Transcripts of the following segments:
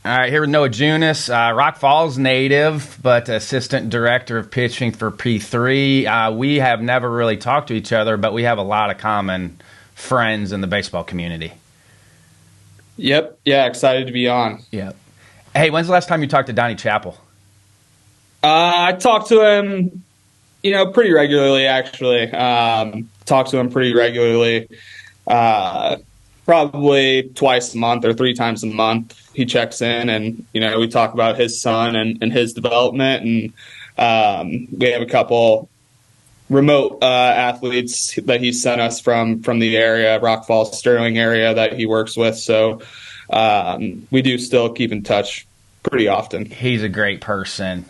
All right, here with Noah Junis, Rock Falls native, but assistant director of pitching for P3. We have never really talked to each other, but we have a lot of common friends in the baseball community. Yep. Yeah, excited to be on. Yep. Hey, when's the last time you talked to Donnie Chappell? I talk to him, pretty regularly, actually. Talk to him pretty regularly. Probably twice a month or 3 times a month. He checks in and, we talk about his son and his development. And we have a couple remote athletes that he sent us from the area, Rock Falls, Sterling area that he works with. So we do still keep in touch pretty often. He's a great person.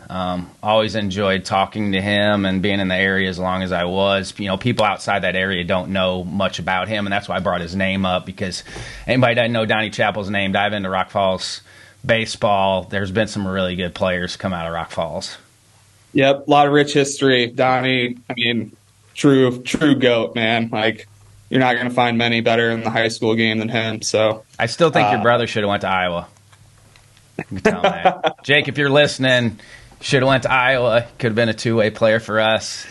Always enjoyed talking to him and being in the area as long as I was. People outside that area don't know much about him, and that's why I brought his name up, because anybody doesn't know Donnie Chappell's name, dive into Rock Falls baseball. There's been some really good players come out of Rock Falls. Yep, a lot of rich history. Donnie, true GOAT, man. Like, you're not going to find many better in the high school game than him. So I still think your brother should have went to Iowa. You can tell him that. Jake, if you're listening, should have went to Iowa. Could have been a 2-way player for us.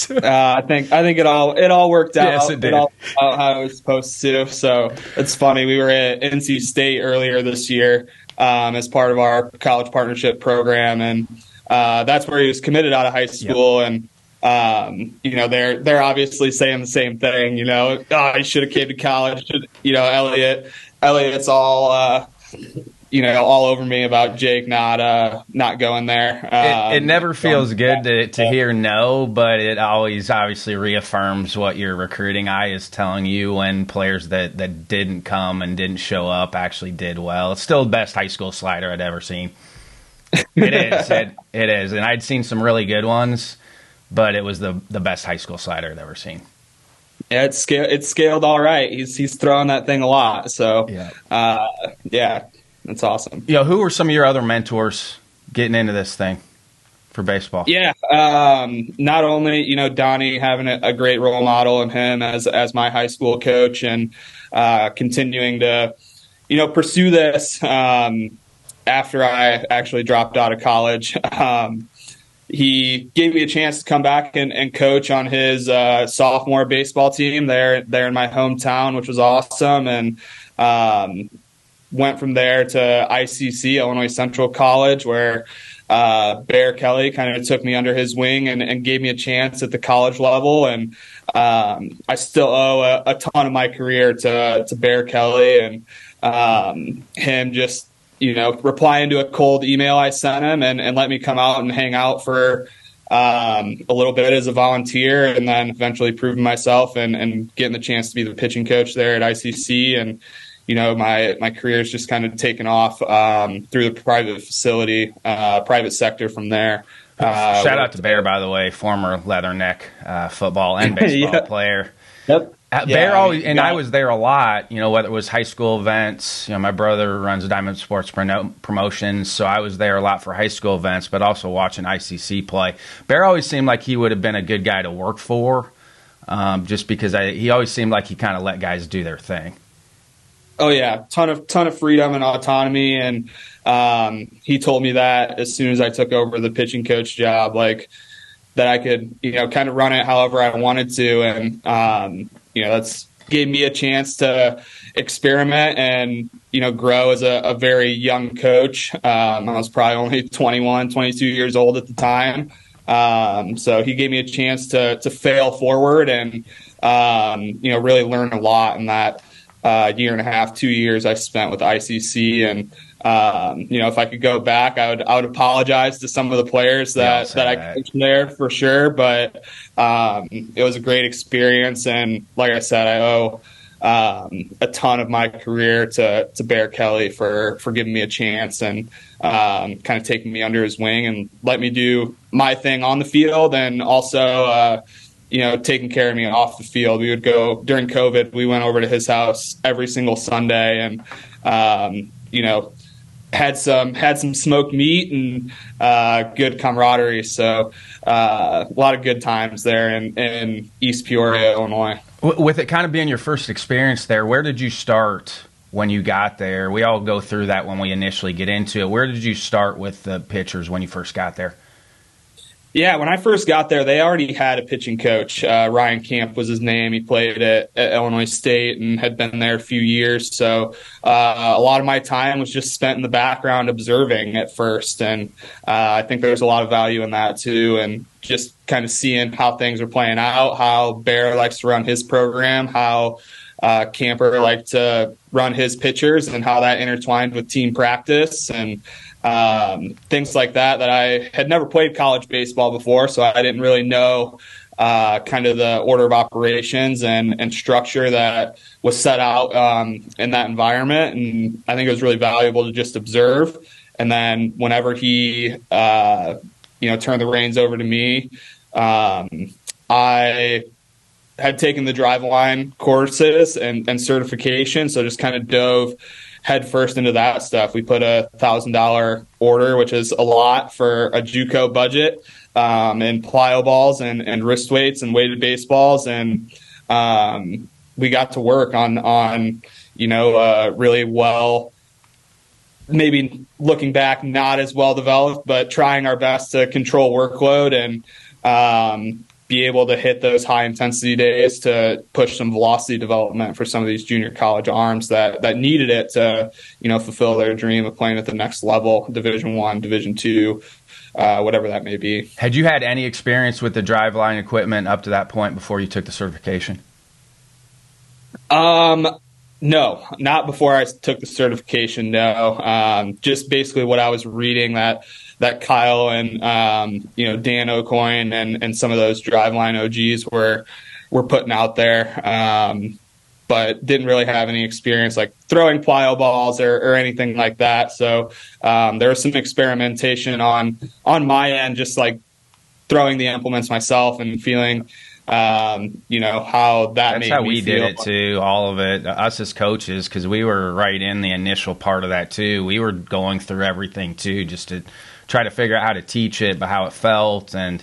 I think it all worked out. Yes, it did. It all worked out how it was supposed to. So it's funny. We were at NC State earlier this year as part of our college partnership program, and that's where he was committed out of high school. Yep. And they're obviously saying the same thing. He should have came to college. Elliot's all. All over me about Jake not going there. It never feels good to hear no, but it always obviously reaffirms what your recruiting eye is telling you when players that didn't come and didn't show up actually did well. It's still the best high school slider I'd ever seen. It is. It is. And I'd seen some really good ones, but it was the best high school slider I'd ever seen. Yeah, it's scaled all right. He's throwing that thing a lot. So, yeah. That's awesome. Who were some of your other mentors getting into this thing for baseball? Yeah, not only Donnie, having a great role model in him as my high school coach, and continuing to pursue this after I actually dropped out of college. He gave me a chance to come back and coach on his sophomore baseball team there in my hometown, which was awesome, and went from there to ICC, Illinois Central College, where Bret Kelley kind of took me under his wing and gave me a chance at the college level. And I still owe a ton of my career to Bret Kelley, and him just, replying to a cold email I sent him and let me come out and hang out for a little bit as a volunteer, and then eventually proving myself and getting the chance to be the pitching coach there at ICC. And my career has just kind of taken off through the private facility, private sector from there. Shout out to Bear, by the way, former Leatherneck football and baseball player. Yep. Bear always, and I was there a lot, whether it was high school events. My brother runs Diamond Sports Promotions, so I was there a lot for high school events, but also watching ICC play. Bear always seemed like he would have been a good guy to work for, just because he always seemed like he kind of let guys do their thing. Oh yeah, ton of freedom and autonomy, and he told me that as soon as I took over the pitching coach job, like that I could kind of run it however I wanted to, and that's gave me a chance to experiment and grow as a very young coach. I was probably only 21, 22 years old at the time, so he gave me a chance to fail forward and really learn a lot in that year and a half, 2 years I spent with ICC. And, if I could go back, I would apologize to some of the players that I coached there for sure. But it was a great experience. And like I said, I owe a ton of my career to Bret Kelley for giving me a chance and kind of taking me under his wing and let me do my thing on the field, and also taking care of me off the field. We would go during COVID. We went over to his house every single Sunday, and had some smoked meat and good camaraderie. So a lot of good times there in East Peoria, Illinois. With it kind of being your first experience there, where did you start when you got there? We all go through that when we initially get into it. Where did you start with the pitchers when you first got there? Yeah, when I first got there, they already had a pitching coach. Ryan Camp was his name. He played at Illinois State and had been there a few years. So a lot of my time was just spent in the background observing at first. And I think there's a lot of value in that too. And just kind of seeing how things are playing out, how Bear likes to run his program, how Camper liked to run his pitchers, and how that intertwined with team practice and things like that I had never played college baseball before, so I didn't really know kind of the order of operations and structure that was set out in that environment. And I think it was really valuable to just observe. And then whenever he turned the reins over to me, I had taken the driveline courses and certification, so just kind of dove headfirst into that stuff. We put a $1,000 order, which is a lot for a JUCO budget, and plyo balls and wrist weights and weighted baseballs, and we got to work on really well. Maybe looking back, not as well developed, but trying our best to control workload and be able to hit those high intensity days to push some velocity development for some of these junior college arms that needed it to, fulfill their dream of playing at the next level, Division I, Division II, whatever that may be. Had you had any experience with the driveline equipment up to that point before you took the certification? No, not before I took the certification. No, just basically what I was reading that Kyle and Dan O'Coin and some of those driveline OGs were putting out there, but didn't really have any experience like throwing plyo balls or anything like that. So there was some experimentation on my end, just like throwing the implements myself and feeling how that That's made how me we feel. did it too, all of it, us as coaches, because we were right in the initial part of that too. We were going through everything too, just to try to figure out how to teach it, but how it felt. And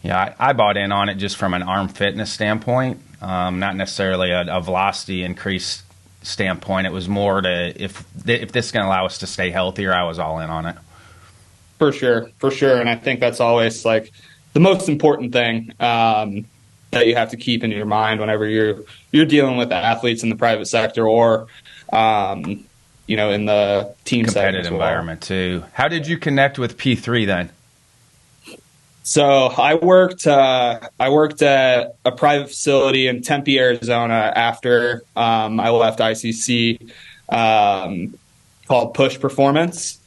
I bought in on it just from an arm fitness standpoint, not necessarily a velocity increase standpoint. It was more to if this is going to allow us to stay healthier, I was all in on it. For sure. And I think that's always like the most important thing that you have to keep in your mind whenever you're dealing with athletes in the private sector or in the team competitive environment too. How did you connect with P3 then? So I worked at a private facility in Tempe, Arizona after I left ICC, called Push Performance,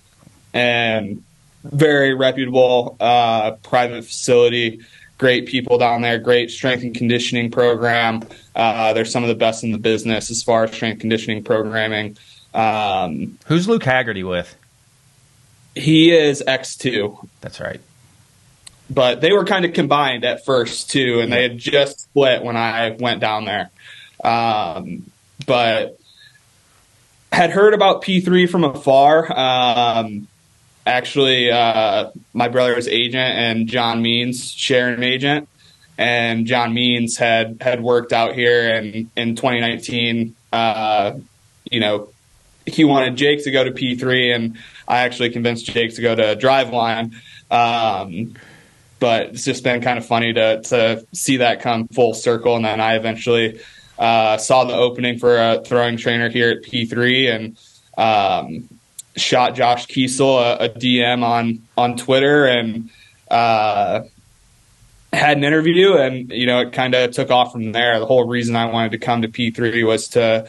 and very reputable private facility. Great people down there, great strength and conditioning program. They're some of the best in the business as far as strength conditioning programming. Who's Luke Haggerty with? He is X2. That's right. But they were kind of combined at first too, and they had just split when I went down there. But had heard about P3 from afar. Actually, my brother's agent and John Means share an agent, and John Means had worked out here, and in 2019, he wanted Jake to go to P3, and I actually convinced Jake to go to Driveline. But it's just been kind of funny to see that come full circle, and then I eventually saw the opening for a throwing trainer here at P3, and shot Josh Kiesel a DM on Twitter, and had an interview, and it kind of took off from there. The whole reason I wanted to come to P3 was to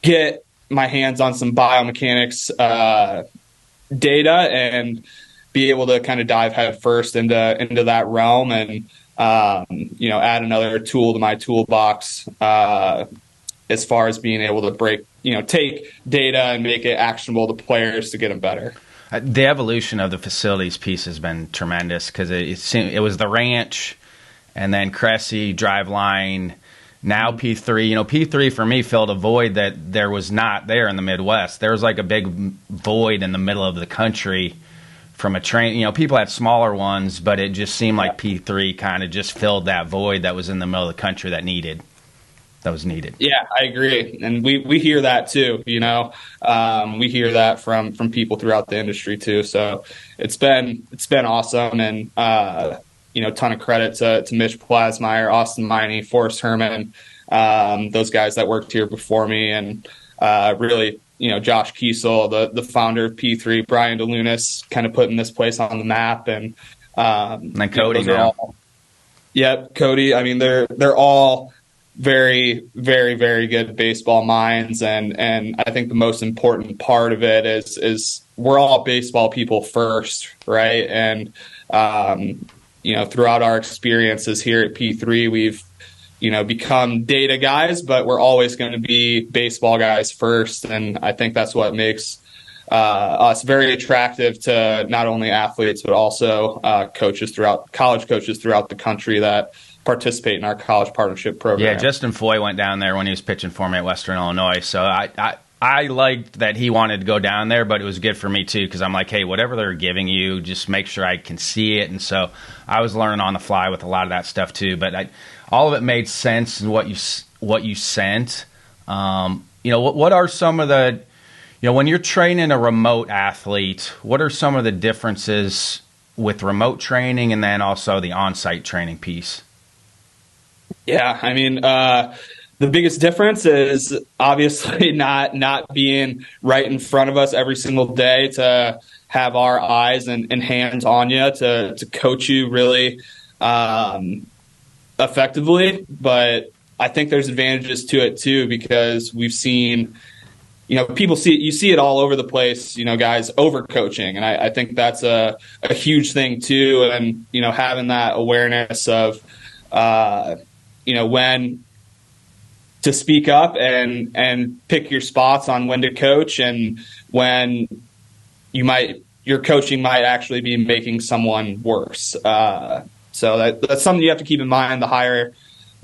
get my hands on some biomechanics data and be able to kind of dive head first into that realm, and add another tool to my toolbox as far as being able to take data and make it actionable to players to get them better. The evolution of the facilities piece has been tremendous, because it was the ranch, and then Cressy, Driveline, now P3. P3 for me filled a void that there was not there in the Midwest. There was like a big void in the middle of the country from a train. People had smaller ones, but it just seemed like P3 kind of just filled that void that was in the middle of the country that needed. that was needed. Yeah, I agree. And we hear that too, we hear that from people throughout the industry too. So it's been awesome. And, ton of credit to Mitch Plasmeyer, Austin Miney, Forrest Herman, those guys that worked here before me. And, really, Josh Kiesel, the founder of P3, Brian DeLunas, kind of putting this place on the map. And then Cody now. Yep, Cody. I mean, they're all very, very, very good baseball minds, and I think the most important part of it is we're all baseball people first, right? And throughout our experiences here at P3, we've become data guys, but we're always going to be baseball guys first, and I think that's what makes us very attractive to not only athletes but also college coaches throughout the country that participate in our college partnership program. Yeah, Justin Foy went down there when he was pitching for me at Western Illinois, so I liked that he wanted to go down there, but it was good for me too, because I'm like, hey, whatever they're giving you, just make sure I can see it. And so I was learning on the fly with a lot of that stuff too, but all of it made sense in what you sent. What are some of the, when you're training a remote athlete, what are some of the differences with remote training and then also the on-site training piece? Yeah, I mean, the biggest difference is obviously not being right in front of us every single day to have our eyes and hands on you to coach you really effectively. But I think there's advantages to it too, because we've seen, people you see it all over the place, guys overcoaching. And I think that's a huge thing too. And, having that awareness of, when to speak up and pick your spots on when to coach and when your coaching might actually be making someone worse. So that's something you have to keep in mind the higher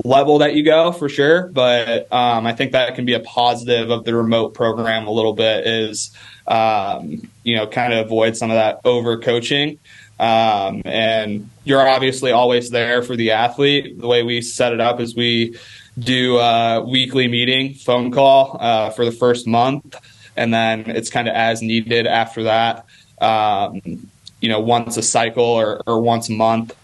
level that you go, for sure. But I think that can be a positive of the remote program a little bit is, kind of avoid some of that over coaching. And you're obviously always there for the athlete. The way we set it up is we do a weekly meeting phone call for the first month, and then it's kind of as needed after that, once a cycle or once a month,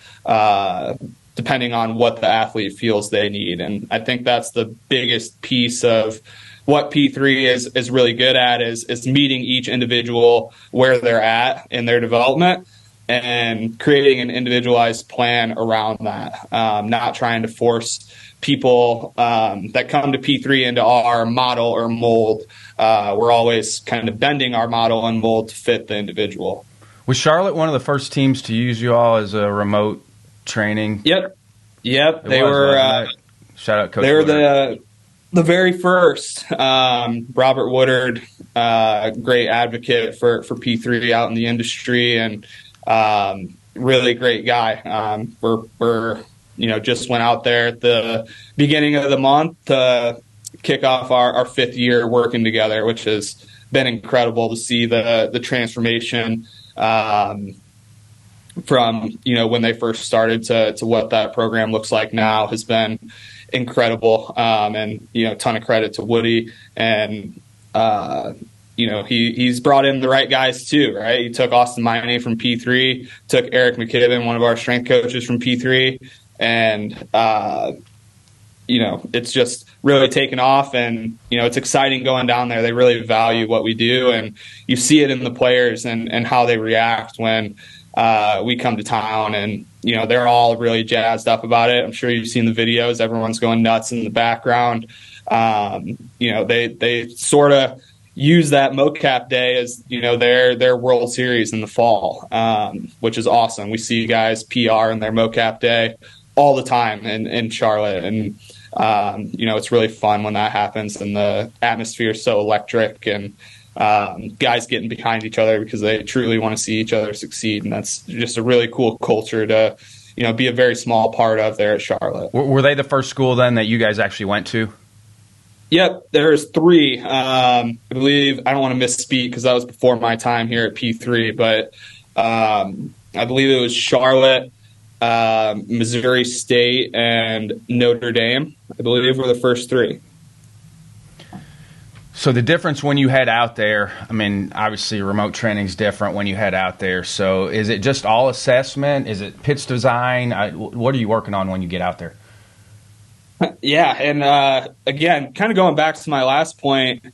depending on what the athlete feels they need. And I think that's the biggest piece of what P3 is really good at is meeting each individual where they're at in their development and creating an individualized plan around that, not trying to force people that come to P3 into our model or mold. We're always kind of bending our model and mold to fit the individual. Was Charlotte one of the first teams to use you all as a remote training? Yep. They were. Shout out, Coach. They were Woodard. the very first. Robert Woodard, great advocate for P3 out in the industry, and really great guy. We're just went out there at the beginning of the month to kick off our 5th year working together, which has been incredible to see the transformation from when they first started to what that program looks like now has been incredible. And ton of credit to Woody, and he's brought in the right guys too, right? He took Austin Miney from P3, took Eric McKibben, one of our strength coaches from P3, and it's just really taken off, and it's exciting going down there. They really value what we do, and you see it in the players and how they react when we come to town, and they're all really jazzed up about it. I'm sure you've seen the videos. Everyone's going nuts in the background. They sort of use that mocap day as their World Series in the fall, which is awesome. We see guys PR in their mocap day all the time in Charlotte, and it's really fun when that happens, and the atmosphere is so electric, and guys getting behind each other because they truly want to see each other succeed, and that's just a really cool culture to be a very small part of there at Charlotte. Were they the first school then that you guys actually went to? Yep, there's 3. I believe, I don't want to misspeak because that was before my time here at P3, but I believe it was Charlotte, Missouri State, and Notre Dame, I believe, were the first three. So the difference when you head out there, I mean, obviously remote training is different when you head out there. So is it just all assessment? Is it pitch design? What are you working on when you get out there? Yeah, and again, kind of going back to my last point,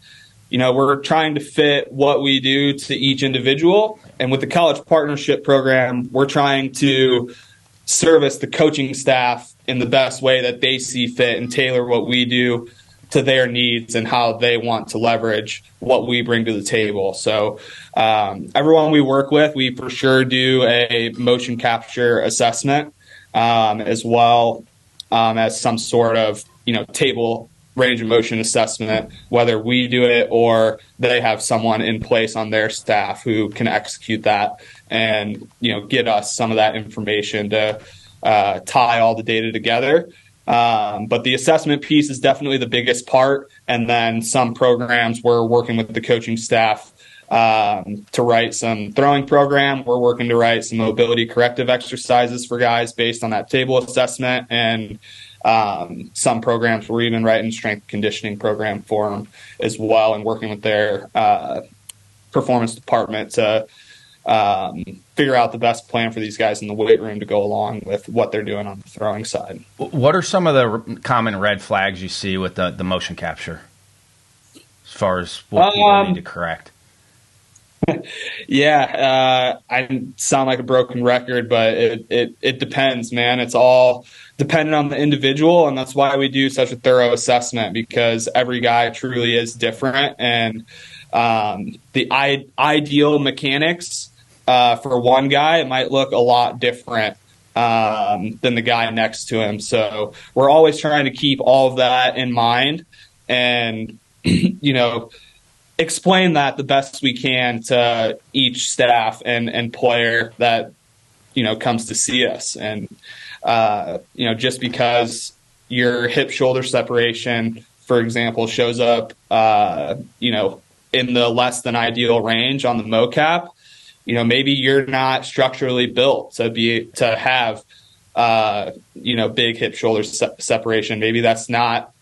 we're trying to fit what we do to each individual. And with the college partnership program, we're trying to service the coaching staff in the best way that they see fit and tailor what we do to their needs and how they want to leverage what we bring to the table. So everyone we work with, we for sure do a motion capture assessment, as well as some sort of, table range of motion assessment, whether we do it or they have someone in place on their staff who can execute that and, get us some of that information to tie all the data together. But the assessment piece is definitely the biggest part. And then some programs we're working with the coaching staff to write some throwing program. We're working to write some mobility corrective exercises for guys based on that table assessment. And some programs we're even writing strength conditioning program for them as well, and working with their performance department to figure out the best plan for these guys in the weight room to go along with what they're doing on the throwing side. What are some of the common red flags you see with the motion capture as far as what people need to correct? Yeah, I sound like a broken record, but it depends, man. It's all dependent on the individual, and that's why we do such a thorough assessment, because every guy truly is different, and the ideal mechanics for one guy, it might look a lot different than the guy next to him. So we're always trying to keep all of that in mind and, explain that the best we can to each staff and player that, comes to see us. And, just because your hip shoulder separation, for example, shows up, in the less than ideal range on the mocap, maybe you're not structurally built to have, big hip shoulder separation. Maybe that's not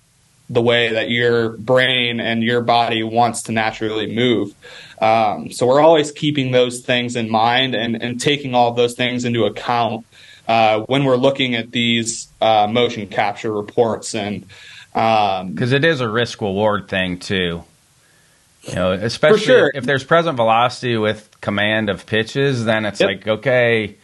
the way that your brain and your body wants to naturally move. So we're always keeping those things in mind and taking all of those things into account when we're looking at these motion capture reports. And because it is a risk reward thing too. Especially if there's present velocity with command of pitches, then it's like, okay,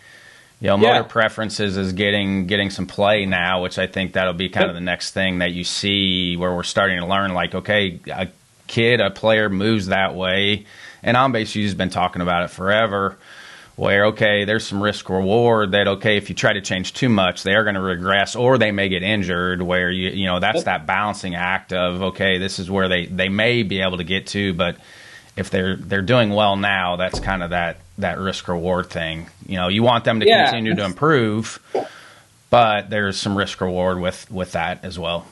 motor preferences is getting some play now, which I think that'll be kind of the next thing that you see where we're starting to learn, like, okay, a player moves that way. And on base, you've been talking about it forever, where, okay, there's some risk reward that, okay, if you try to change too much, they are going to regress or they may get injured, where that's that balancing act of, okay, this is where they may be able to get to, but if they're doing well now, that's kind of that risk reward thing. You want them to continue to improve, but there's some risk reward with that as well.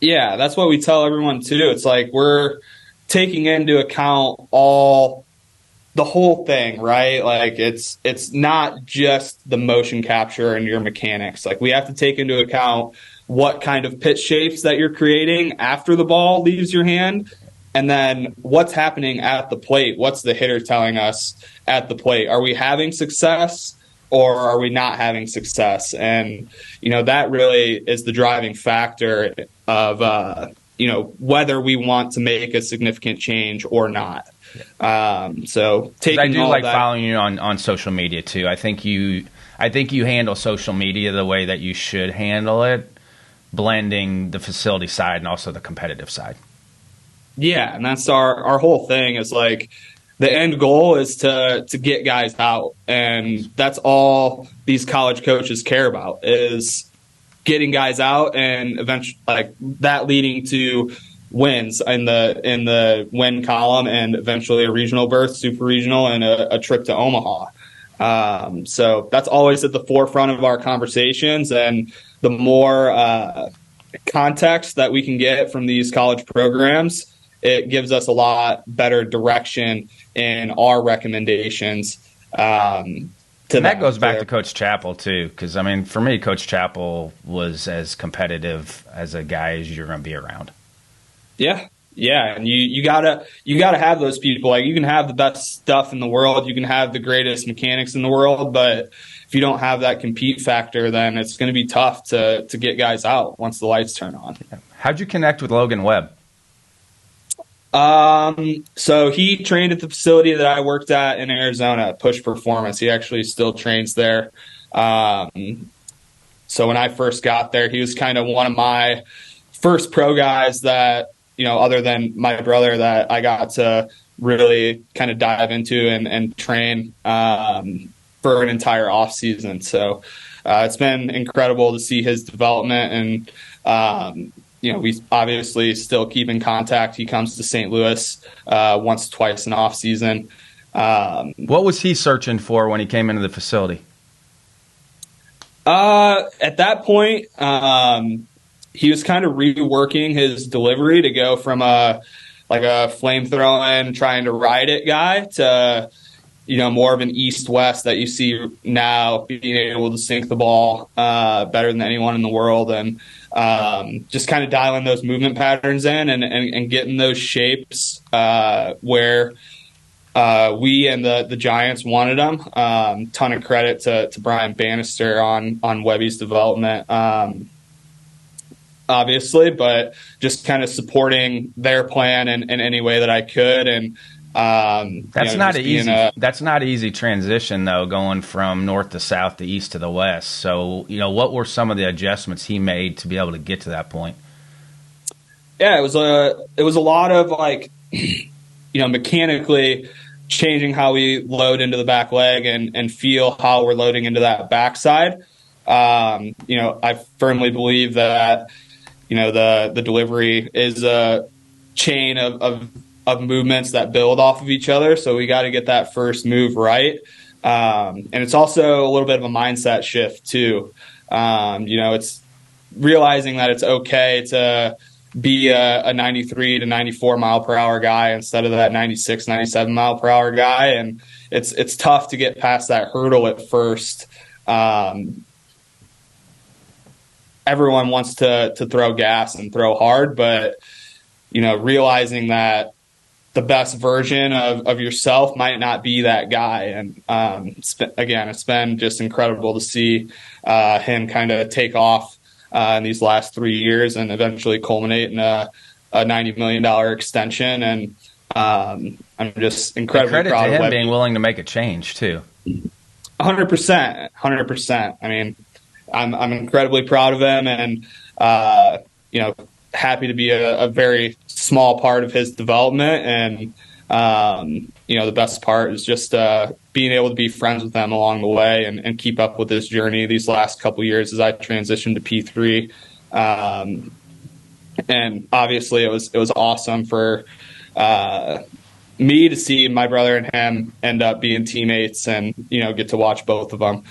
Yeah, that's what we tell everyone too. It's like we're taking into account the whole thing, right? Like it's not just the motion capture and your mechanics. Like we have to take into account what kind of pitch shapes that you're creating after the ball leaves your hand, and then what's happening at the plate. What's the hitter telling us at the plate? Are we having success or are we not having success? And, that really is the driving factor of, whether we want to make a significant change or not. So taking I do all like that, following you on social media too. I think you handle social media the way that you should handle it, blending the facility side and also the competitive side. Yeah, and that's our whole thing is like the end goal is to get guys out, and that's all these college coaches care about is getting guys out, and eventually like that leading to wins in the win column, and eventually a regional berth, super regional, and a trip to Omaha. So that's always at the forefront of our conversations, and the more context that we can get from these college programs, it gives us a lot better direction in our recommendations. And that goes back to Coach Chappell too, because I mean, for me, Coach Chappell was as competitive as a guy as you're going to be around. Yeah, and you gotta have those people. Like, you can have the best stuff in the world, you can have the greatest mechanics in the world, but if you don't have that compete factor, then it's going to be tough to get guys out once the lights turn on. How'd you connect with Logan Webb? So he trained at the facility that I worked at in Arizona, Push Performance. He actually still trains there. So when I first got there, he was kind of one of my first pro guys that, other than my brother, that I got to really kind of dive into and train, for an entire off season. So, it's been incredible to see his development, and, we obviously still keep in contact. He comes to St. Louis once, twice in off season. What was he searching for when he came into the facility? At that point, he was kind of reworking his delivery to go from a flamethrowing, trying to ride it guy to, more of an east-west that you see now, being able to sink the ball better than anyone in the world, and just kind of dialing those movement patterns in and getting those shapes where we and the Giants wanted them. Ton of credit to Brian Bannister on Webby's development, obviously, but just kind of supporting their plan in any way that I could. And that's not an easy transition, though, going from north to south to east to the west. So, what were some of the adjustments he made to be able to get to that point? Yeah, it was a lot of mechanically changing how we load into the back leg and feel how we're loading into that backside. I firmly believe that, the delivery is a chain of movements that build off of each other. So we got to get that first move right. And it's also a little bit of a mindset shift too. It's realizing that it's okay to be a 93 to 94 mile per hour guy instead of that 96, 97 mile per hour guy. And it's tough to get past that hurdle at first. Everyone wants to throw gas and throw hard, but, realizing that the best version of yourself might not be that guy. And it's been just incredible to see him kind of take off in these last 3 years and eventually culminate in a $90 million extension. And I'm just incredibly proud of him being willing to make a change too. 100%. I mean, I'm incredibly proud of him, and happy to be a very small part of his development. And the best part is just being able to be friends with them along the way and keep up with this journey these last couple of years as I transitioned to P3. And obviously it was awesome for me to see my brother and him end up being teammates, and get to watch both of them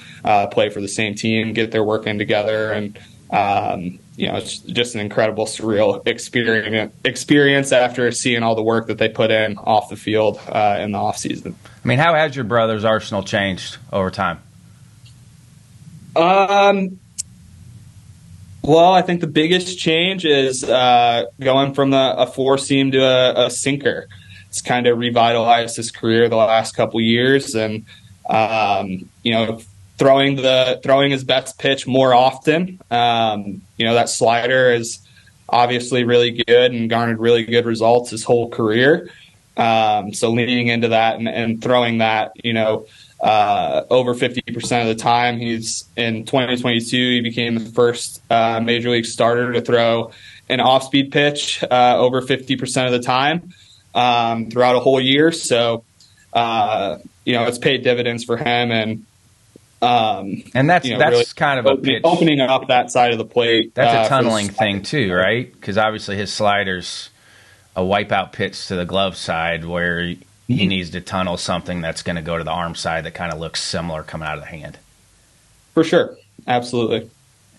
play for the same team, get their work in together, and it's just an incredible, surreal experience after seeing all the work that they put in off the field in the off season. I mean, how has your brother's arsenal changed over time? Well, I think the biggest change is going from a four seam to a sinker. It's kind of revitalized his career the last couple years, and throwing his best pitch more often. That slider is obviously really good and garnered really good results his whole career. So leaning into that and throwing that, over 50% of the time. He's in 2022, he became the first major league starter to throw an off-speed pitch over 50% of the time throughout a whole year. So, it's paid dividends for him, and that's really kind of opening up that side of the plate. That's a tunneling thing too, right? Because obviously his slider's a wipeout pitch to the glove side, where he needs to tunnel something that's going to go to the arm side that kind of looks similar coming out of the hand. For sure, absolutely.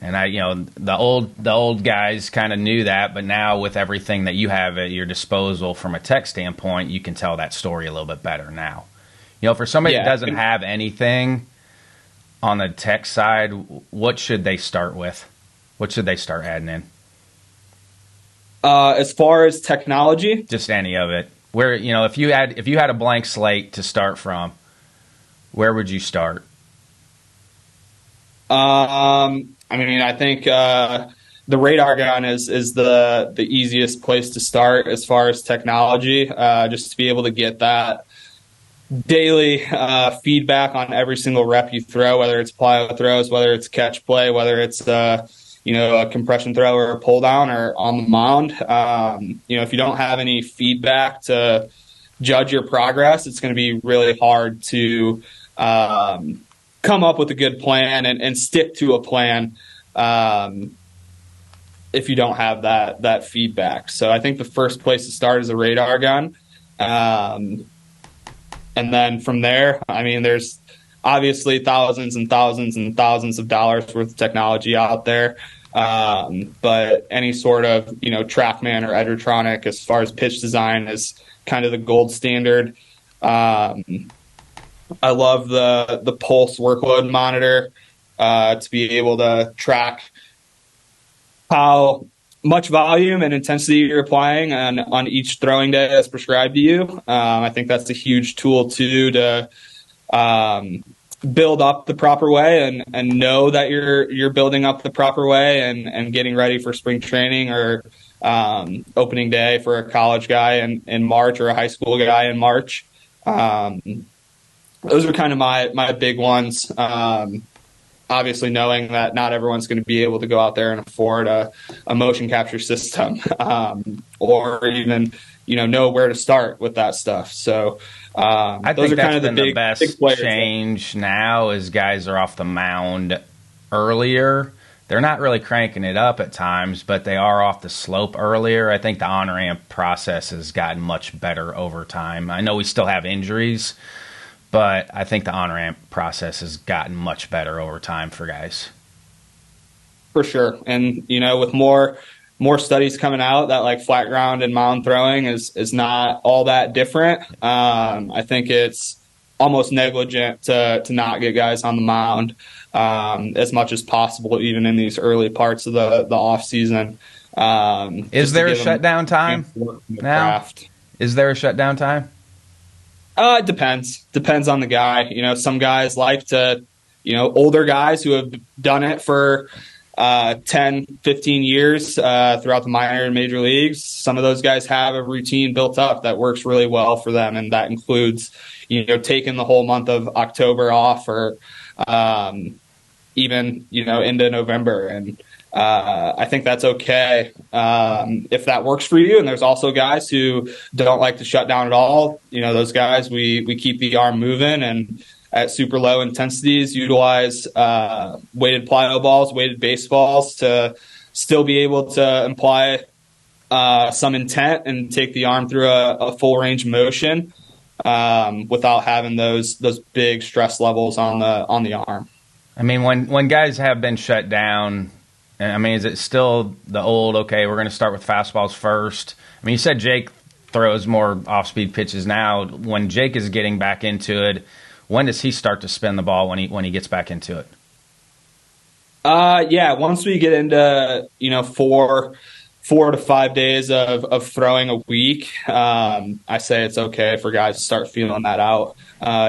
And the old guys kind of knew that, but now with everything that you have at your disposal from a tech standpoint, you can tell that story a little bit better now. For somebody that doesn't have anything, On the tech side, what should they start with? What should they start adding in? As far as technology, just any of it. Where, if you had a blank slate to start from, where would you start? I think the radar gun is the easiest place to start as far as technology. Just to be able to get that daily feedback on every single rep you throw, whether it's plyo throws, whether it's catch play, whether it's a compression throw or a pull down or on the mound. If you don't have any feedback to judge your progress, it's going to be really hard to come up with a good plan and stick to a plan if you don't have that feedback. So I think the first place to start is a radar gun. And then from there, there's obviously thousands and thousands and thousands of dollars worth of technology out there. But any sort of, TrackMan or Edgertronic as far as pitch design is kind of the gold standard. I love the Pulse workload monitor to be able to track how much volume and intensity you're applying on each throwing day as prescribed to you. I think that's a huge tool too to build up the proper way and know that you're building up the proper way and getting ready for spring training or opening day for a college guy in March or a high school guy in March. Those are kind of my big ones. Obviously knowing that not everyone's going to be able to go out there and afford a motion capture system or even, know where to start with that stuff. So I those think are kind of the best change now is guys are off the mound earlier. They're not really cranking it up at times, but they are off the slope earlier. I think the on-ramp process has gotten much better over time. I know we still have injuries, but I think the on-ramp process has gotten much better over time for guys. For sure. And, with more studies coming out that like flat ground and mound throwing is not all that different. I think it's almost negligent to not get guys on the mound as much as possible, even in these early parts of the off season. Is there a shutdown time now? Is there a shutdown time? It depends. Depends on the guy. Some guys like to, older guys who have done it for 10, 15 years throughout the minor and major leagues. Some of those guys have a routine built up that works really well for them. And that includes, taking the whole month of October off or even, into November. And I think that's okay if that works for you. And there's also guys who don't like to shut down at all. Those guys, we keep the arm moving and at super low intensities utilize weighted plyo balls, weighted baseballs to still be able to imply some intent and take the arm through a full range of motion without having those big stress levels on the arm. When guys have been shut down, is it still the old, okay, we're going to start with fastballs first? You said Jake throws more off-speed pitches now. When Jake is getting back into it, when does he start to spin the ball when he gets back into it? Once we get into, 4 to 5 days of throwing a week, I say it's okay for guys to start feeling that out,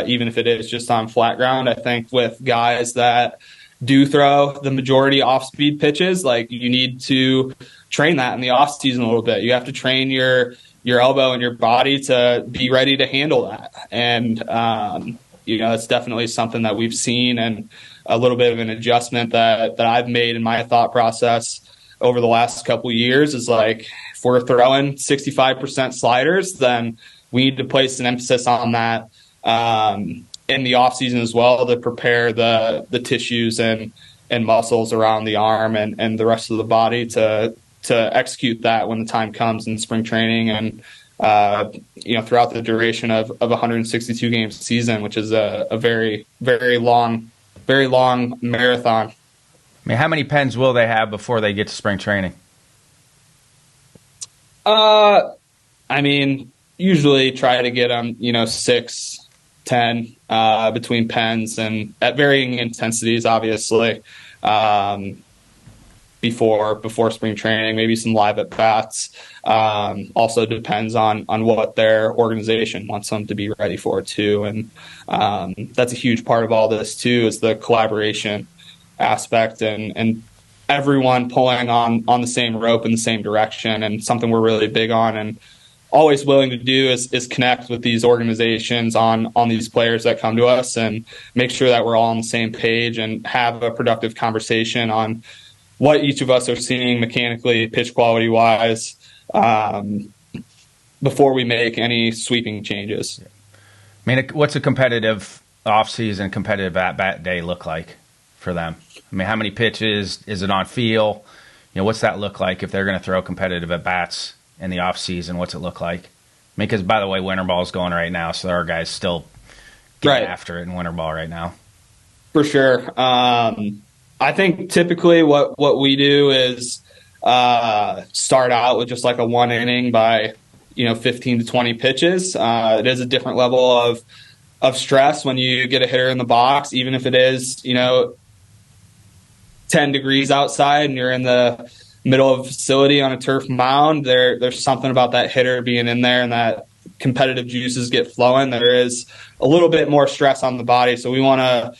even if it is just on flat ground. I think with guys that do throw the majority off-speed pitches, like you need to train that in the off season a little bit. You have to train your elbow and your body to be ready to handle that. And, it's definitely something that we've seen and a little bit of an adjustment that I've made in my thought process over the last couple of years is like, if we're throwing 65% sliders, then we need to place an emphasis on that in the off season as well to prepare the tissues and muscles around the arm and the rest of the body to execute that when the time comes in spring training and throughout the duration of 162 game season, which is a very, very long marathon. How many pens will they have before they get to spring training? Usually try to get them, 10 between pens and at varying intensities, obviously, before spring training, maybe some live at bats. Also depends on what their organization wants them to be ready for too. And that's a huge part of all this too, is the collaboration aspect and everyone pulling on the same rope in the same direction. And something we're really big on and always willing to do is connect with these organizations on these players that come to us and make sure that we're all on the same page and have a productive conversation on what each of us are seeing mechanically, pitch quality wise, before we make any sweeping changes. I mean, what's a competitive offseason, competitive at-bat day look like for them? I mean, how many pitches? Is it on feel? You know, what's that look like if they're going to throw competitive at-bats in the offseason? What's it look like? I mean, because, by the way, winter ball is going right now, so there are guys still getting after it in winter ball right now. For sure. I think typically what we do is start out with just like a one inning by 15 to 20 pitches. It is a different level of stress when you get a hitter in the box, even if it is 10 degrees outside and you're in the middle of a facility on a turf mound. There's something about that hitter being in there and that competitive juices get flowing. There is a little bit more stress on the body, so we want to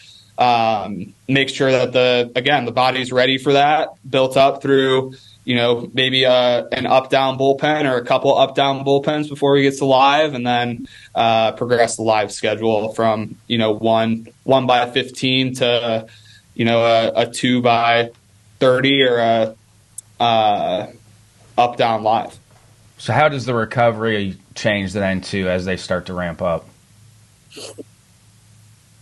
make sure that the body's ready for that, built up through, maybe an up-down bullpen or a couple up-down bullpens before we get to live, and then progress the live schedule from, 1 by 15 to, a 2 by 30 or a up-down live. So how does the recovery change then too as they start to ramp up?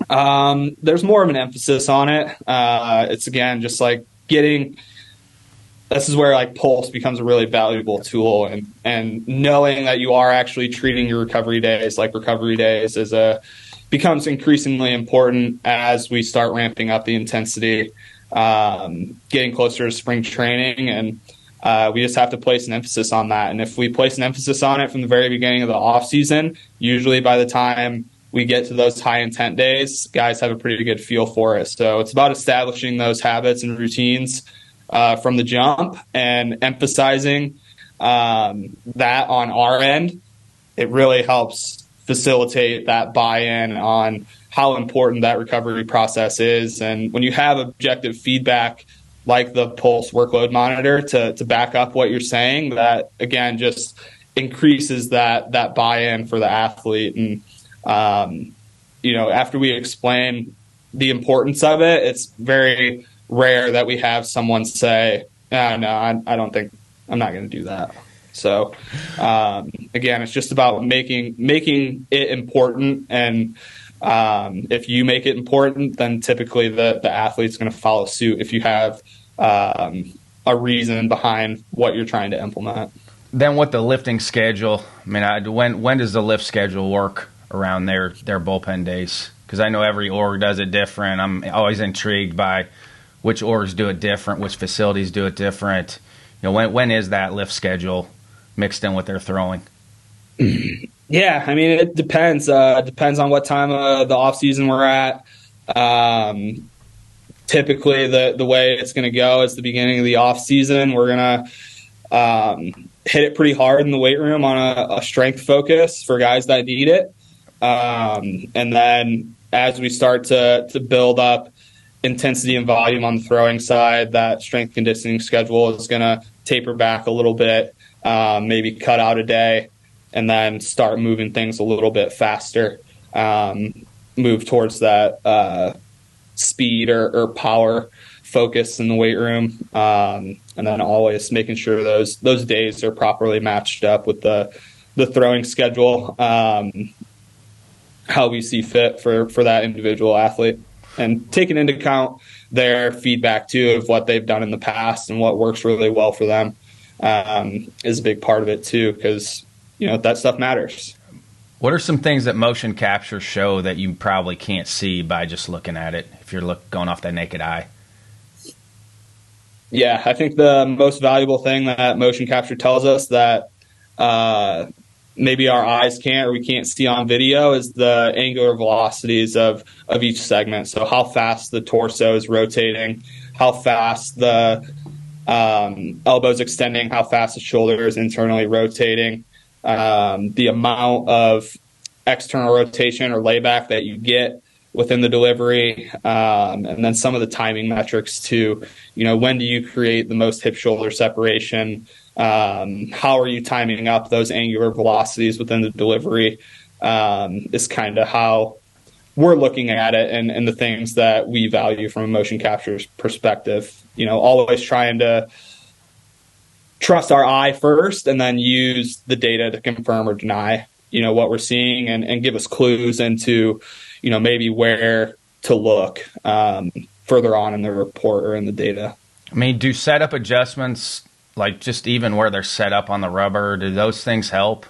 There's more of an emphasis on it. It's again, just like this is where like pulse becomes a really valuable tool and knowing that you are actually treating your recovery days like recovery days becomes increasingly important as we start ramping up the intensity, getting closer to spring training. And we just have to place an emphasis on that. And if we place an emphasis on it from the very beginning of the off season, usually by the time we get to those high intent days, guys have a pretty good feel for it. So it's about establishing those habits and routines from the jump and emphasizing that on our end. It really helps facilitate that buy-in on how important that recovery process is. And when you have objective feedback like the pulse workload monitor to back up what you're saying, that again just increases that buy-in for the athlete. And after we explain the importance of it, it's very rare that we have someone say, no, I don't think I'm not going to do that. So, again, it's just about making it important. And, if you make it important, then typically the athlete's going to follow suit if you have, a reason behind what you're trying to implement. Then with the lifting schedule, I mean, when does the lift schedule work around their bullpen days? Because I know every org does it different. I'm always intrigued by which orgs do it different, which facilities do it different. When is that lift schedule mixed in with their throwing? Yeah, I mean, it depends. Depends on what time of the off season we're at. Typically, the way it's going to go is the beginning of the off season. We're going to hit it pretty hard in the weight room on a strength focus for guys that need it. And then as we start to build up intensity and volume on the throwing side, that strength conditioning schedule is going to taper back a little bit, maybe cut out a day, and then start moving things a little bit faster, move towards that speed or power focus in the weight room, and then always making sure those days are properly matched up with the throwing schedule, how we see fit for that individual athlete, and taking into account their feedback too of what they've done in the past and what works really well for them is a big part of it too, because that stuff matters. What are some things that motion capture show that you probably can't see by just looking at it if you're going off that naked eye? Yeah, I think the most valuable thing that motion capture tells us that maybe our eyes can't or we can't see on video is the angular velocities of each segment. So how fast the torso is rotating, how fast the elbows extending, how fast the shoulder is internally rotating, the amount of external rotation or layback that you get within the delivery, and then some of the timing metrics too. When do you create the most hip shoulder separation? How are you timing up those angular velocities within the delivery? Is kind of how we're looking at it, and the things that we value from a motion capture perspective. Always trying to trust our eye first and then use the data to confirm or deny, what we're seeing and give us clues into, maybe where to look further on in the report or in the data. I mean, do setup adjustments, like just even where they're set up on the rubber, do those things help?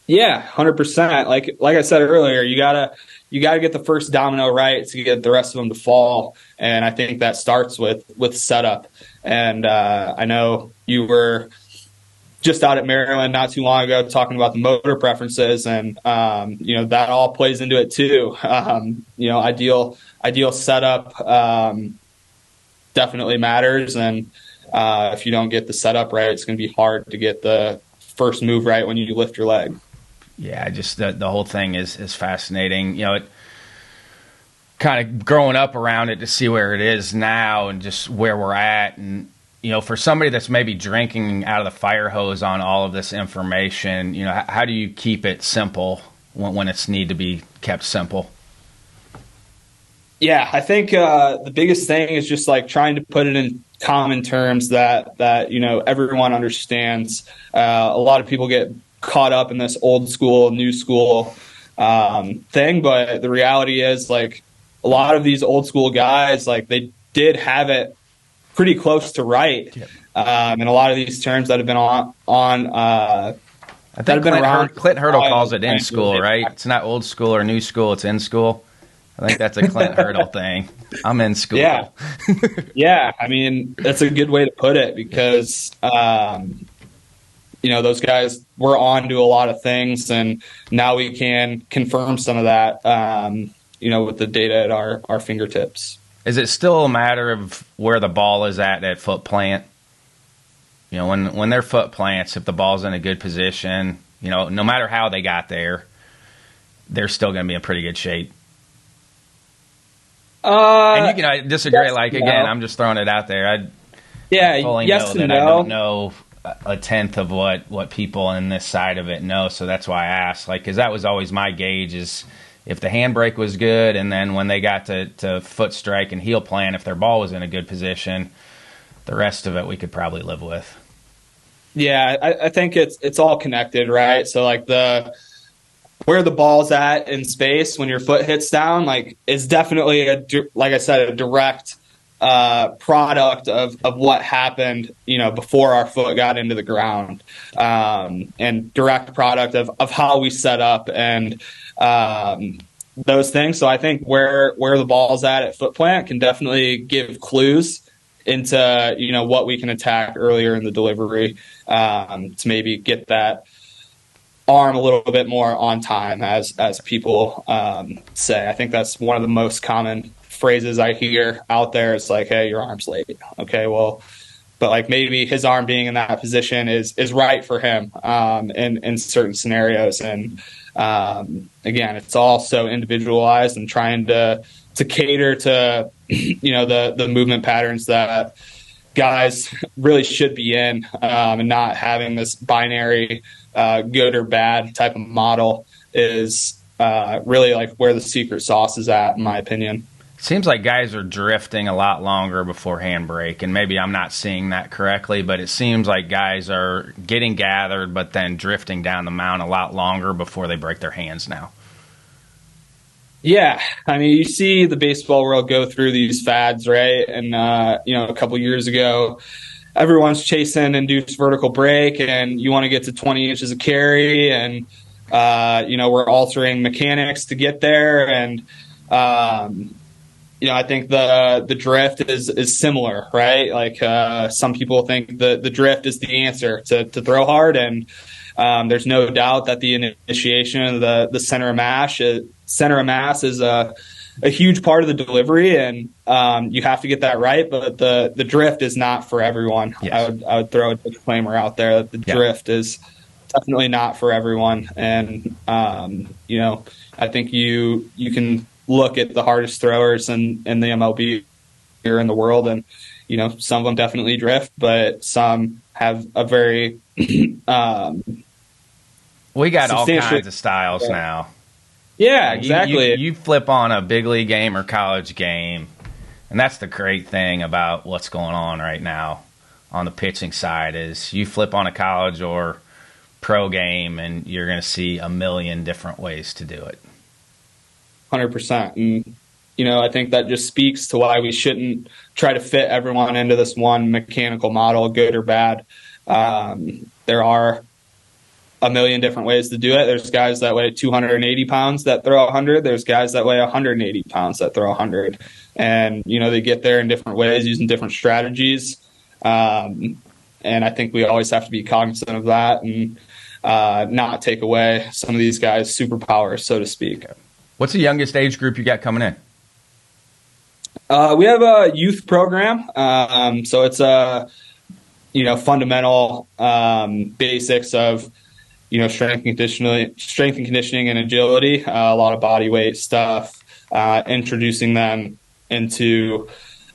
Yeah, 100%. Like I said earlier, you gotta get the first domino right to get the rest of them to fall, and I think that starts with setup. And I know you were just out at Maryland not too long ago talking about the motor preferences, and that all plays into it too. Ideal setup definitely matters, and if you don't get the setup right, it's going to be hard to get the first move right when you lift your leg. Yeah, just the whole thing is fascinating. It kind of growing up around it to see where it is now and just where we're at. And, for somebody that's maybe drinking out of the fire hose on all of this information, how do you keep it simple when it's need to be kept simple? Yeah, I think the biggest thing is just trying to put it in common terms that everyone understands. A lot of people get caught up in this old school, new school thing, but the reality is a lot of these old school guys, they did have it pretty close to right. Yep. And a lot of these terms that have been on I think Clint Hurdle calls it in school, right? It's not old school or new school, it's in school. I think that's a Clint Hurdle thing. I'm in school. Yeah. Yeah. I mean, that's a good way to put it because, those guys were on to a lot of things, and now we can confirm some of that, with the data at our fingertips. Is it still a matter of where the ball is at foot plant? When they're foot plants, if the ball's in a good position, no matter how they got there, they're still going to be in pretty good shape. And you can disagree. Again, I'm just throwing it out there. I don't know a tenth of what people in this side of it know, so that's why I asked. Because that was always my gauge: is if the handbrake was good, and then when they got to foot strike and heel plant, if their ball was in a good position, the rest of it we could probably live with. Yeah, I think it's all connected, right? So where the ball's at in space when your foot hits down, is definitely a direct product of what happened, before our foot got into the ground, and direct product of how we set up and those things. So I think where the ball's at foot plant can definitely give clues into, what we can attack earlier in the delivery, to maybe get that arm a little bit more on time, as people say. I think that's one of the most common phrases I hear out there. It's hey, your arm's late. Okay, well, but maybe his arm being in that position is right for him in certain scenarios. And again, it's all so individualized and trying to cater to the movement patterns that guys really should be in, and not having this binary good or bad type of model is really where the secret sauce is at, in my opinion. Seems like guys are drifting a lot longer before handbrake, and maybe I'm not seeing that correctly, but it seems like guys are getting gathered but then drifting down the mound a lot longer before they break their hands now. Yeah, I mean, you see the baseball world go through these fads, right? And, a couple years ago, everyone's chasing induced vertical break, and you want to get to 20 inches of carry, and, we're altering mechanics to get there. And, I think the drift is similar, right? Some people think the drift is the answer to throw hard, and There's no doubt that the initiation of the center of mass is a huge part of the delivery, and you have to get that right. But the drift is not for everyone. Yes. I would throw a disclaimer out there that the drift is definitely not for everyone. And I think you can look at the hardest throwers in the MLB here in the world, and some of them definitely drift, but some have a very we got all kinds of styles now. Yeah, exactly. You flip on a big league game or college game, and that's the great thing about what's going on right now on the pitching side is you flip on a college or pro game, and you're going to see a million different ways to do it. 100%. And, I think that just speaks to why we shouldn't try to fit everyone into this one mechanical model, good or bad. There are a million different ways to do it. There's guys that weigh 280 pounds that throw 100. There's guys that weigh 180 pounds that throw 100. And, they get there in different ways using different strategies. And I think we always have to be cognizant of that and not take away some of these guys' superpowers, so to speak. What's the youngest age group you got coming in? We have a youth program. So it's fundamental basics of strength and conditioning and agility, a lot of body weight stuff, introducing them into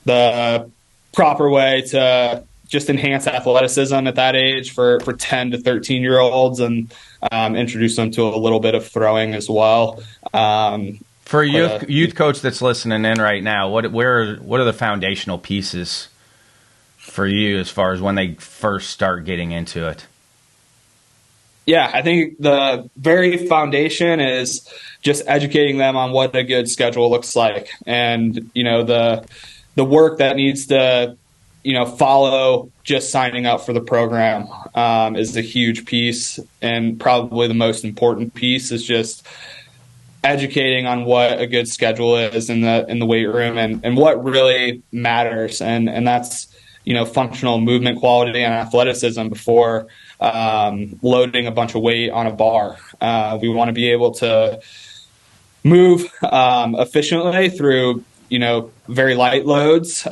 the proper way to just enhance athleticism at that age for 10 to 13-year-olds, and introduce them to a little bit of throwing as well. For a youth coach that's listening in right now, what are the foundational pieces for you as far as when they first start getting into it? Yeah, I think the very foundation is just educating them on what a good schedule looks like, and the work that needs to follow just signing up for the program is a huge piece, and probably the most important piece is just educating on what a good schedule is in the weight room and what really matters, and that's functional movement quality and athleticism before loading a bunch of weight on a bar. We want to be able to move efficiently through very light loads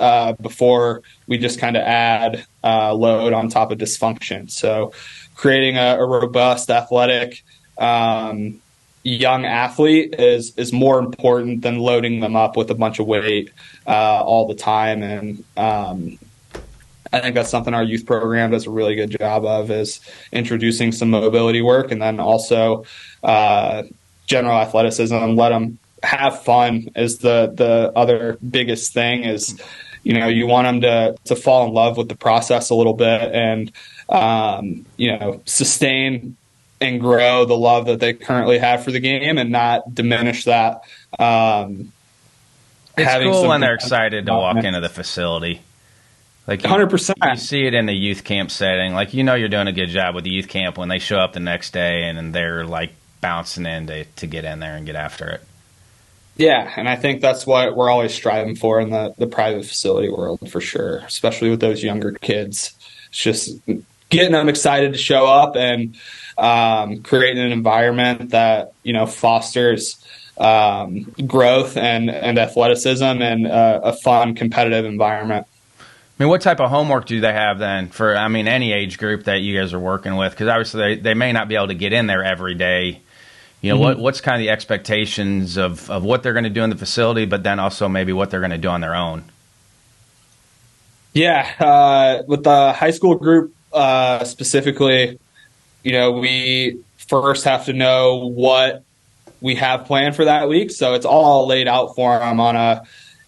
before we just kind of add load on top of dysfunction. So creating a robust, athletic young athlete is more important than loading them up with a bunch of weight all the time. And I think that's something our youth program does a really good job of, is introducing some mobility work, and then also general athleticism, and let them have fun is the other biggest thing. Is you want them to fall in love with the process a little bit, and sustain and grow the love that they currently have for the game, and not diminish that. It's cool when they're excited to walk into the facility. Like 100%. You see it in the youth camp setting. Like, you're doing a good job with the youth camp when they show up the next day and they're like bouncing in to get in there and get after it. Yeah, and I think that's what we're always striving for in the private facility world, for sure, especially with those younger kids. It's just getting them excited to show up and creating an environment that fosters growth and athleticism and a fun, competitive environment. I mean, what type of homework do they have then for, any age group that you guys are working with? Because obviously they may not be able to get in there every day. What's kind of the expectations of what they're going to do in the facility, but then also maybe what they're going to do on their own? Yeah, with the high school group specifically, we first have to know what we have planned for that week. So it's all laid out for them on a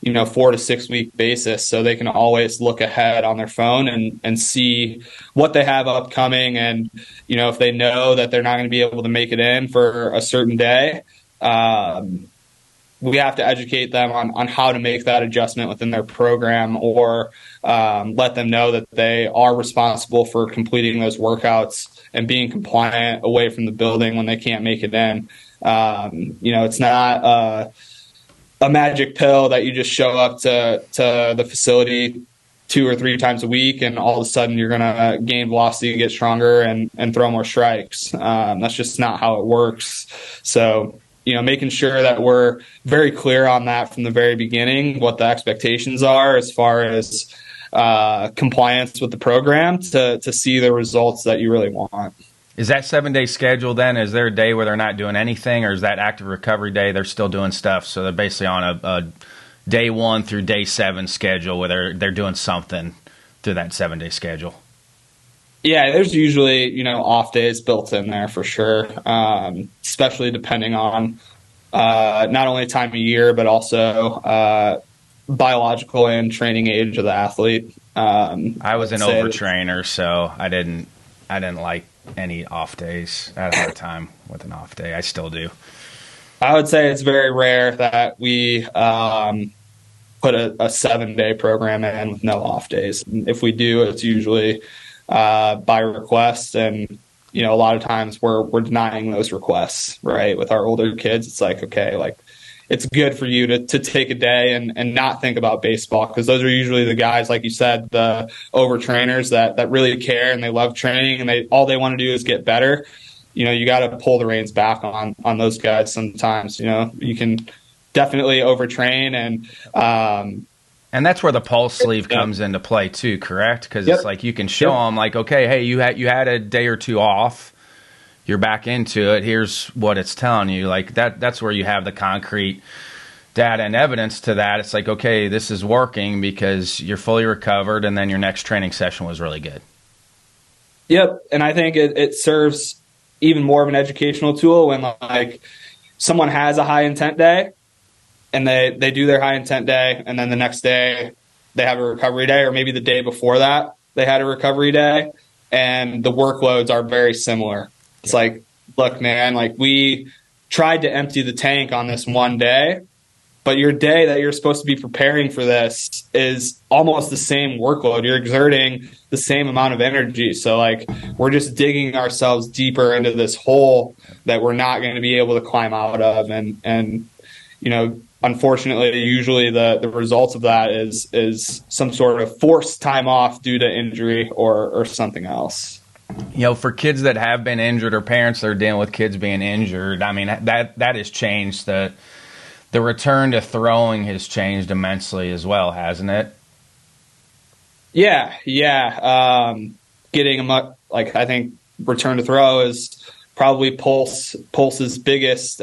4 to 6 week basis, so they can always look ahead on their phone and see what they have upcoming. And if they know that they're not going to be able to make it in for a certain day, we have to educate them on how to make that adjustment within their program, or let them know that they are responsible for completing those workouts and being compliant away from the building when they can't make it in. It's not a magic pill that you just show up to the facility 2 or 3 times a week, and all of a sudden you're going to gain velocity, get stronger, and throw more strikes. That's just not how it works. So, making sure that we're very clear on that from the very beginning, what the expectations are as far as compliance with the program to see the results that you really want. Is that 7-day schedule then? Is there a day where they're not doing anything, or is that active recovery day they're still doing stuff? So they're basically on a day 1 through day 7 schedule where they're doing something through that 7-day schedule. Yeah, there's usually, off days built in there for sure, especially depending on not only time of year, but also biological and training age of the athlete. I was an overtrainer, so I didn't like any off days. I had a hard time with an off day. I still do. I would say it's very rare that we put a 7-day program in with no off days. If we do, it's usually by request, and a lot of times we're denying those requests. Right, with our older kids, it's like, okay, like it's good for you to take a day and not think about baseball, because those are usually the guys, like you said, the overtrainers that really care and they love training and all they want to do is get better. You got to pull the reins back on those guys sometimes. You can definitely overtrain, and that's where the pulse sleeve comes into play too, correct? Because it's like you can show them, like, okay, hey, you had a day or 2 off. You're back into it. Here's what it's telling you. Like that's where you have the concrete data and evidence to that. It's like, okay, this is working because you're fully recovered, and then your next training session was really good. Yep, and I think it serves even more of an educational tool when like someone has a high intent day and they do their high intent day, and then the next day they have a recovery day, or maybe the day before that they had a recovery day, and the workloads are very similar. It's like, look, man, like we tried to empty the tank on this one day, but your day that you're supposed to be preparing for this is almost the same workload. You're exerting the same amount of energy. So like we're just digging ourselves deeper into this hole that we're not going to be able to climb out of. And unfortunately, usually the results of that is some sort of forced time off due to injury or something else. For kids that have been injured, or parents that are dealing with kids being injured, I mean, that has changed. The return to throwing has changed immensely as well, hasn't it? Yeah. Getting them up, like I think return to throw is probably Pulse's biggest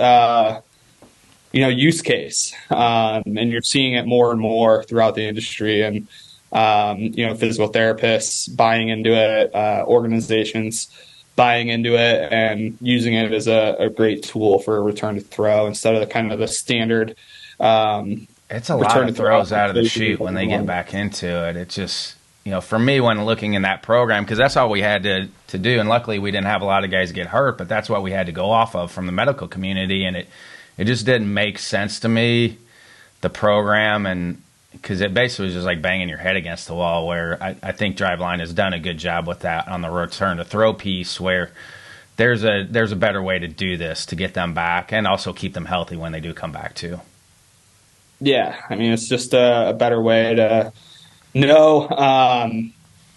use case, and you're seeing it more and more throughout the industry, and physical therapists buying into it, organizations buying into it and using it as a great tool for a return to throw instead of the standard. It's a lot of throws out of the chute when they get back into it. It's just, for me, when looking in that program, because that's all we had to do, and luckily we didn't have a lot of guys get hurt, but that's what we had to go off of from the medical community, and it just didn't make sense to me, the program, and because it basically was just like banging your head against the wall, where I think Driveline has done a good job with that on the return to throw piece, where there's a better way to do this to get them back and also keep them healthy when they do come back too. Yeah, I mean, it's just a better way to know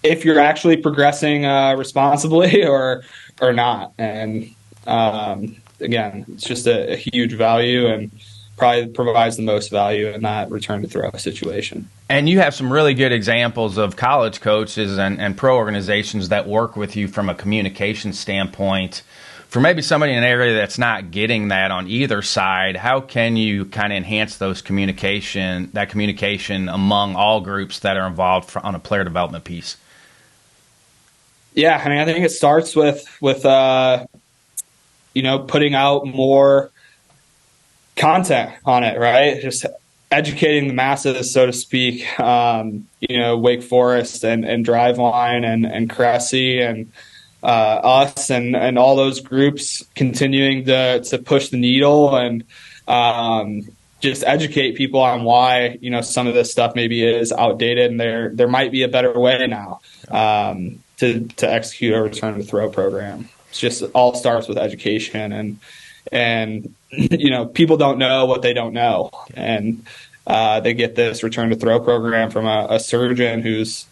if you're actually progressing responsibly or not. And again, it's just a huge value, and probably provides the most value in that return to throw situation. And you have some really good examples of college coaches and pro organizations that work with you from a communication standpoint. For maybe somebody in an area that's not getting that on either side, how can you kind of enhance that communication among all groups that are involved on a player development piece? Yeah, I mean, I think it starts with putting out more content on it, right? Just educating the masses, so to speak. Wake Forest and Driveline and Cressy and us and all those groups continuing to push the needle and just educate people on why some of this stuff maybe is outdated, and there might be a better way now to execute a return to throw program. It's just all starts with education, and people don't know what they don't know, and they get this return to throw program from a surgeon who's,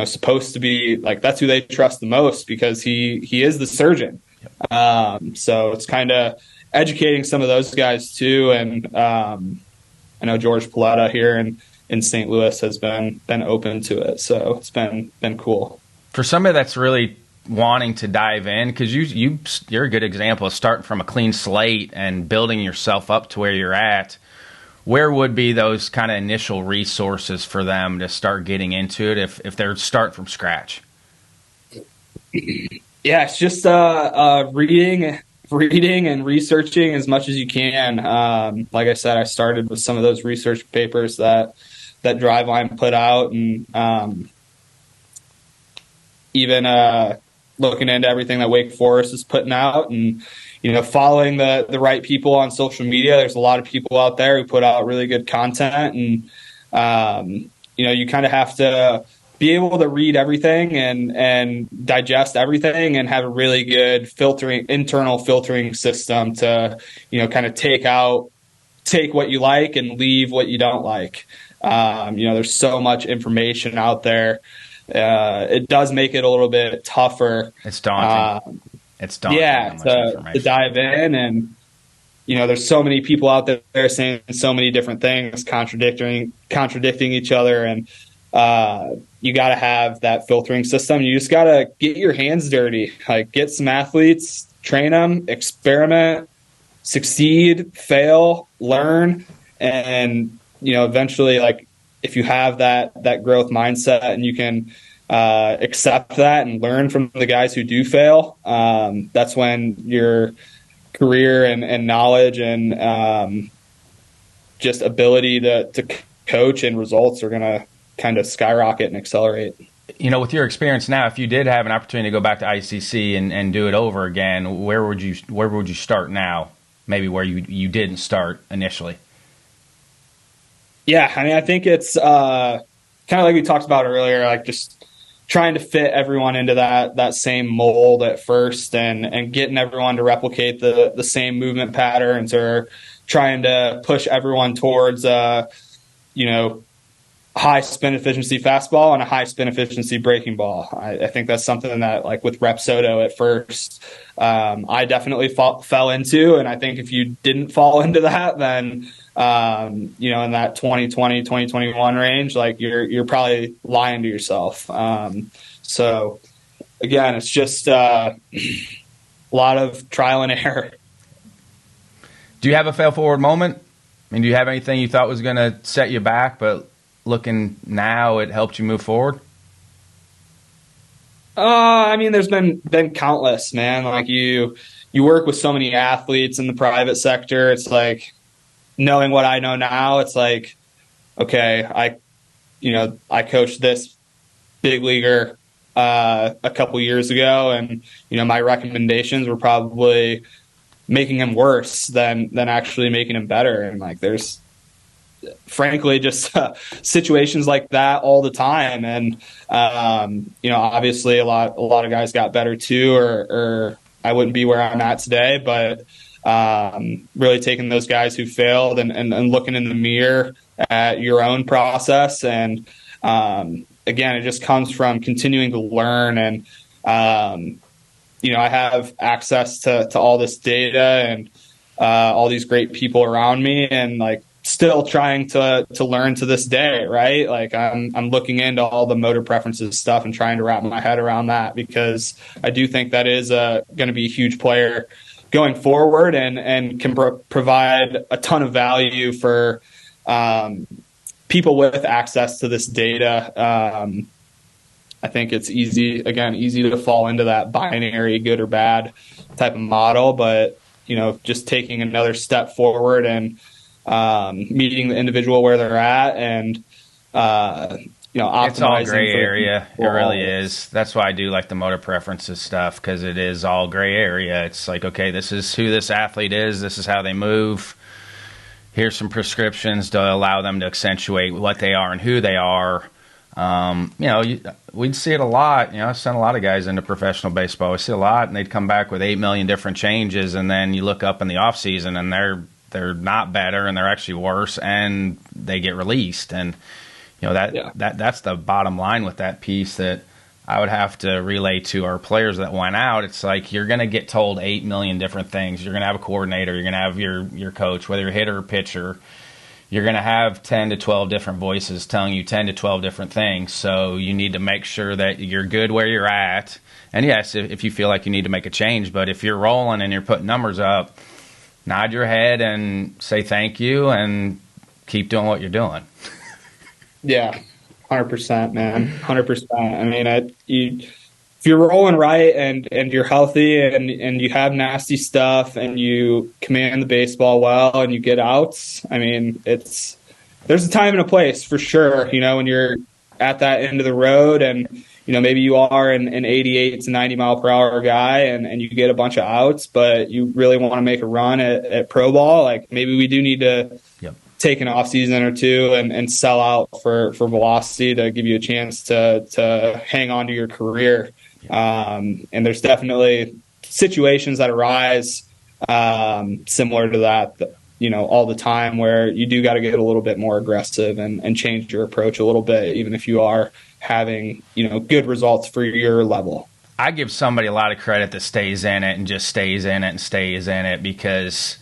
supposed to be like, that's who they trust the most because he is the surgeon. So it's kind of educating some of those guys too. And I know George Paletta here in St. Louis has been open to it. So it's been cool. For somebody that's really wanting to dive in, because you're a good example of starting from a clean slate and building yourself up to where you're at. Where would be those kind of initial resources for them to start getting into it if they're starting from scratch? Yeah, it's just reading and researching as much as you can. Like I said, I started with some of those research papers that Driveline put out, and even looking into everything that Wake Forest is putting out, and following the right people on social media. There's a lot of people out there who put out really good content, and you kind of have to be able to read everything and digest everything and have a really good internal filtering system to kind of take what you like and leave what you don't like. There's so much information out there. It does make it a little bit tougher. It's daunting. It's daunting. Yeah, to dive in, and there's so many people out there saying so many different things, contradicting each other, and you got to have that filtering system. You just got to get your hands dirty, like get some athletes, train them, experiment, succeed, fail, learn, and eventually, like if you have that growth mindset and you can accept that and learn from the guys who do fail, that's when your career and knowledge and just ability to coach and results are going to kind of skyrocket and accelerate. With your experience now, if you did have an opportunity to go back to ICC and do it over again, where would you start now? Maybe where you didn't start initially. Yeah, I mean, I think it's kind of like we talked about earlier, like just trying to fit everyone into that same mold at first, and getting everyone to replicate the same movement patterns, or trying to push everyone towards high spin efficiency fastball and a high spin efficiency breaking ball. I think that's something that, like with Rep Soto at first, I definitely fell into. And I think if you didn't fall into that, then, in that 2020, 2021 range, like you're probably lying to yourself. So again, it's just a lot of trial and error. Do you have a fail forward moment? I mean, do you have anything you thought was going to set you back, but looking now, it helped you move forward? I mean, there's been countless, man. Like you work with so many athletes in the private sector. It's like, knowing what I know now, it's like, okay, I coached this big leaguer a couple years ago, and my recommendations were probably making him worse than actually making him better. And like, there's frankly just situations like that all the time. And obviously a lot of guys got better too, or I wouldn't be where I'm at today. But really taking those guys who failed and looking in the mirror at your own process. And again, it just comes from continuing to learn. And I have access to all this data and all these great people around me, and like still trying to learn to this day, right? Like I'm looking into all the motor preferences stuff and trying to wrap my head around that, because I do think that is going to be a huge player going forward, and can provide a ton of value for people with access to this data. I think it's easy to fall into that binary good or bad type of model, but just taking another step forward and meeting the individual where they're at, and optimizing. It's all gray area. It really is. That's why I do like the motor preferences stuff, because it is all gray area. It's like, okay, this is who this athlete is. This is how they move. Here's some prescriptions to allow them to accentuate what they are and who they are. We'd see it a lot. I sent a lot of guys into professional baseball. We see a lot, and they'd come back with 8 million different changes, and then you look up in the off season, and they're they're not better and they're actually worse, and they get released. And that's the bottom line with that piece that I would have to relay to our players that went out. It's like you're going to get told 8 million different things. You're going to have a coordinator. You're going to have your coach, whether you're hitter or pitcher. You're going to have 10 to 12 different voices telling you 10 to 12 different things. So you need to make sure that you're good where you're at. And yes, if you feel like you need to make a change, but if you're rolling and you're putting numbers up, nod your head and say thank you and keep doing what you're doing. Yeah, 100%, man. 100%. I mean, if you're rolling right and you're healthy and you have nasty stuff and you command the baseball well and you get outs, I mean, there's a time and a place for sure, when you're at that end of the road and, maybe you are an 88 to 90 mile per hour guy and you get a bunch of outs, but you really want to make a run at pro ball. Like maybe we do need to take an off season or two and sell out for velocity to give you a chance to hang on to your career. And there's definitely situations that arise similar to that, all the time where you do got to get a little bit more aggressive and change your approach a little bit, even if you are having, good results for your level. I give somebody a lot of credit that stays in it and just stays in it and stays in it because,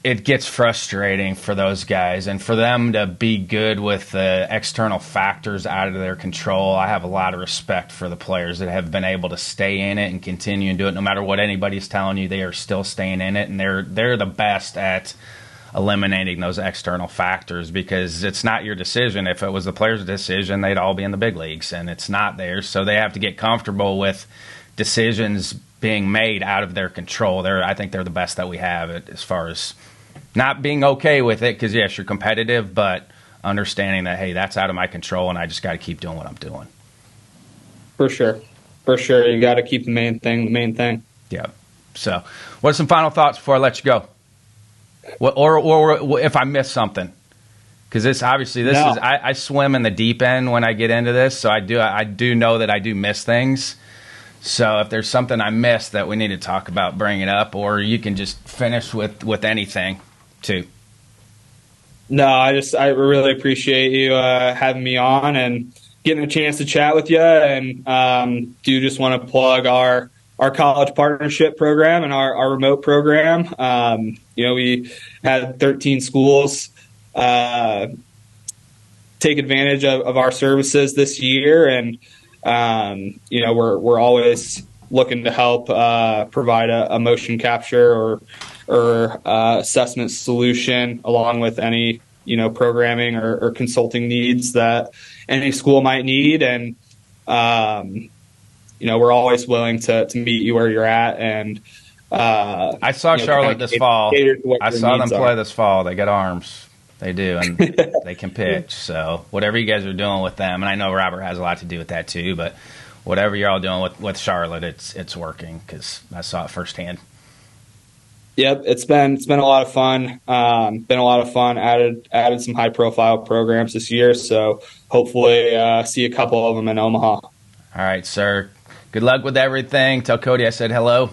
it gets frustrating for those guys, and for them to be good with the external factors out of their control. I have a lot of respect for the players that have been able to stay in it and continue and do it no matter what anybody's telling you. They are still staying in it, and they're the best at eliminating those external factors because it's not your decision. If it was the player's decision, they'd all be in the big leagues, and it's not theirs. So they have to get comfortable with decisions being made out of their control. I think they're the best that we have as far as not being okay with it because, yes, you're competitive, but understanding that, hey, that's out of my control and I just got to keep doing what I'm doing. For sure. For sure. You got to keep the main thing. Yeah. So what are some final thoughts before I let you go? Or if I missed something? Because I swim in the deep end when I get into this, so I do know that I do miss things. So if there's something I missed that we need to talk about, bring it up, or you can just finish with anything too. No, I really appreciate you having me on and getting a chance to chat with you. And do just want to plug our college partnership program and our remote program. We had 13 schools take advantage of our services this year, and we're always looking to help provide a motion capture or assessment solution along with any programming or consulting needs that any school might need. And we're always willing to meet you where you're at. And I saw Charlotte this fall. I saw them play this fall. They got arms. They do, and they can pitch. So whatever you guys are doing with them, and I know Robert has a lot to do with that too, but whatever you're all doing with Charlotte, it's working because I saw it firsthand. Yep, it's been a lot of fun. Added some high profile programs this year, so hopefully see a couple of them in Omaha. All right, sir. Good luck with everything. Tell Cody I said hello.